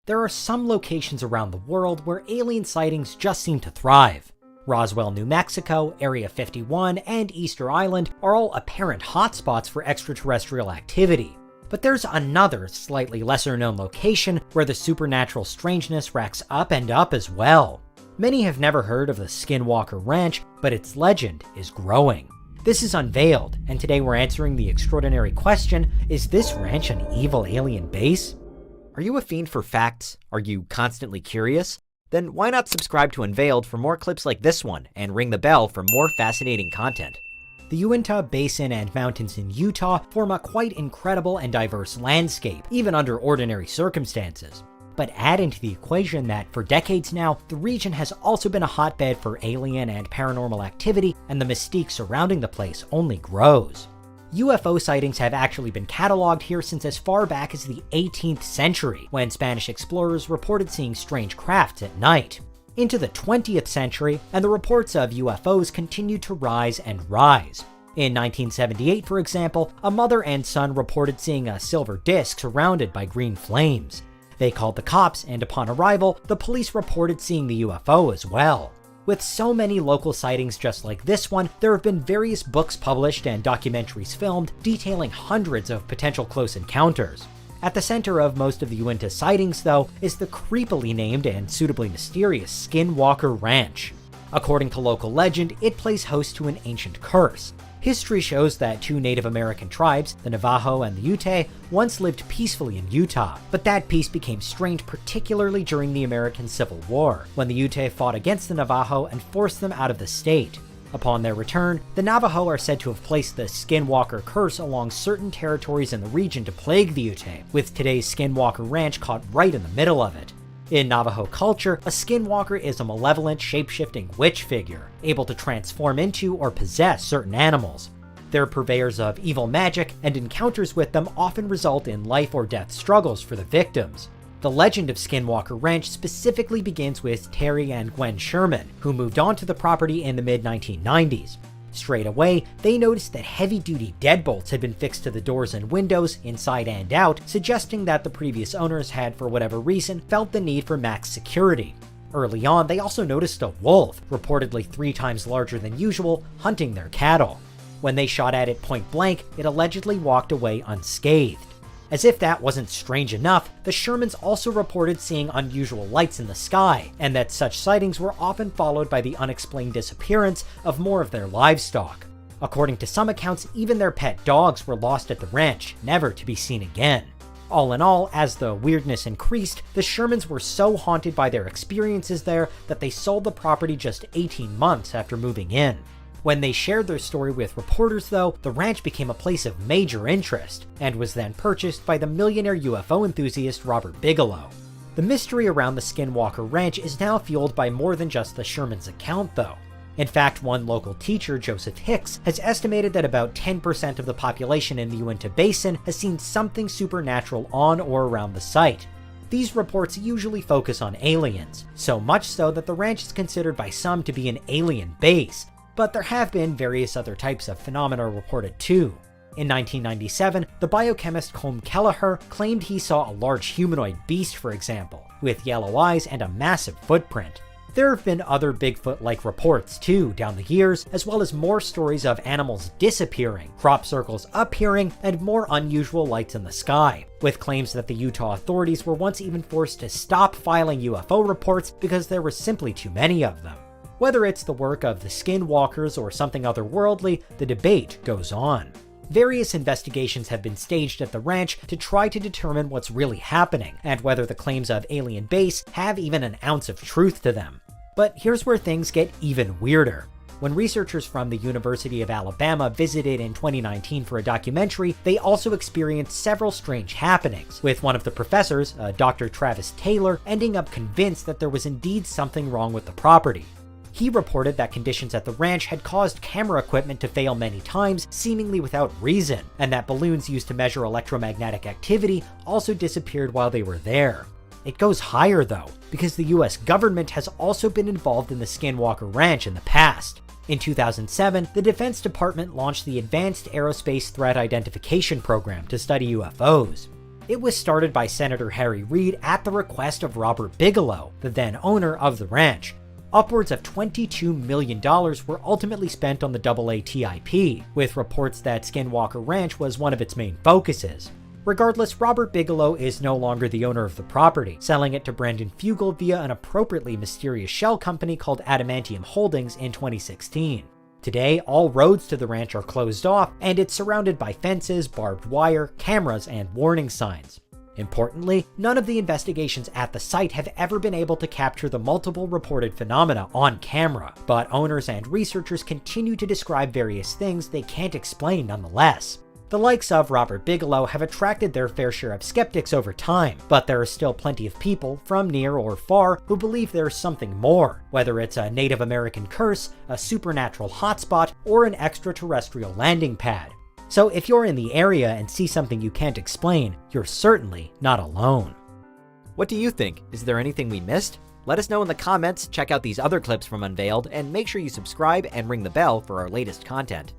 There are some locations around the world where alien sightings just seem to thrive. Roswell, New Mexico, Area 51, and Easter Island are all apparent hotspots for extraterrestrial activity. But there's another, slightly lesser-known location where the supernatural strangeness racks up and up as well. Many have never heard of the Skinwalker Ranch, but its legend is growing. This is Unveiled, and today we're answering the extraordinary question, is this ranch an evil alien base? Are you a fiend for facts? Are you constantly curious? Then why not subscribe to Unveiled for more clips like this one, and ring the bell for more fascinating content. The Uinta Basin and mountains in Utah form a quite incredible and diverse landscape, even under ordinary circumstances. But add into the equation that, for decades now, the region has also been a hotbed for alien and paranormal activity, and the mystique surrounding the place only grows. UFO sightings have actually been cataloged here since as far back as the 18th century, when Spanish explorers reported seeing strange crafts at night. Into the 20th century, and the reports of UFOs continued to rise and rise. In 1978, for example, a mother and son reported seeing a silver disc surrounded by green flames. They called the cops, and upon arrival, the police reported seeing the UFO as well. With so many local sightings just like this one, there have been various books published and documentaries filmed detailing hundreds of potential close encounters. At the center of most of the Uinta sightings, though, is the creepily named and suitably mysterious Skinwalker Ranch. According to local legend, it plays host to an ancient curse. History shows that two Native American tribes, the Navajo and the Ute, once lived peacefully in Utah, but that peace became strained particularly during the American Civil War, when the Ute fought against the Navajo and forced them out of the state. Upon their return, the Navajo are said to have placed the Skinwalker curse along certain territories in the region to plague the Ute, with today's Skinwalker Ranch caught right in the middle of it. In Navajo culture, a skinwalker is a malevolent, shape-shifting witch figure, able to transform into or possess certain animals. They're purveyors of evil magic, and encounters with them often result in life or death struggles for the victims. The legend of Skinwalker Ranch specifically begins with Terry and Gwen Sherman, who moved onto the property in the mid-1990s. Straight away, they noticed that heavy-duty deadbolts had been fixed to the doors and windows, inside and out, suggesting that the previous owners had, for whatever reason, felt the need for max security. Early on, they also noticed a wolf, reportedly 3 times larger than usual, hunting their cattle. When they shot at it point blank, it allegedly walked away unscathed. As if that wasn't strange enough, the Shermans also reported seeing unusual lights in the sky, and that such sightings were often followed by the unexplained disappearance of more of their livestock. According to some accounts, even their pet dogs were lost at the ranch, never to be seen again. All in all, as the weirdness increased, the Shermans were so haunted by their experiences there that they sold the property just 18 months after moving in. When they shared their story with reporters, though, the ranch became a place of major interest, and was then purchased by the millionaire UFO enthusiast Robert Bigelow. The mystery around the Skinwalker Ranch is now fueled by more than just the Shermans' account, though. In fact, one local teacher, Joseph Hicks, has estimated that about 10% of the population in the Uinta Basin has seen something supernatural on or around the site. These reports usually focus on aliens, so much so that the ranch is considered by some to be an alien base. But there have been various other types of phenomena reported too. In 1997, the biochemist Colm Kelleher claimed he saw a large humanoid beast, for example, with yellow eyes and a massive footprint. There have been other Bigfoot-like reports too down the years, as well as more stories of animals disappearing, crop circles appearing, and more unusual lights in the sky, with claims that the Utah authorities were once even forced to stop filing UFO reports because there were simply too many of them. Whether it's the work of the Skinwalkers or something otherworldly, the debate goes on. Various investigations have been staged at the ranch to try to determine what's really happening, and whether the claims of alien base have even an ounce of truth to them. But here's where things get even weirder. When researchers from the University of Alabama visited in 2019 for a documentary, they also experienced several strange happenings, with one of the professors, Dr. Travis Taylor, ending up convinced that there was indeed something wrong with the property. He reported that conditions at the ranch had caused camera equipment to fail many times, seemingly without reason, and that balloons used to measure electromagnetic activity also disappeared while they were there. It goes higher though, because the US government has also been involved in the Skinwalker Ranch in the past. In 2007, the Defense Department launched the Advanced Aerospace Threat Identification Program to study UFOs. It was started by Senator Harry Reid at the request of Robert Bigelow, the then owner of the ranch. Upwards of $22 million were ultimately spent on the AATIP, with reports that Skinwalker Ranch was one of its main focuses. Regardless, Robert Bigelow is no longer the owner of the property, selling it to Brandon Fugel via an appropriately mysterious shell company called Adamantium Holdings in 2016. Today, all roads to the ranch are closed off, and it's surrounded by fences, barbed wire, cameras, and warning signs. Importantly, none of the investigations at the site have ever been able to capture the multiple reported phenomena on camera, but owners and researchers continue to describe various things they can't explain nonetheless. The likes of Robert Bigelow have attracted their fair share of skeptics over time, but there are still plenty of people, from near or far, who believe there's something more, whether it's a Native American curse, a supernatural hotspot, or an extraterrestrial landing pad. So if you're in the area and see something you can't explain, you're certainly not alone. What do you think? Is there anything we missed? Let us know in the comments, check out these other clips from Unveiled, and make sure you subscribe and ring the bell for our latest content.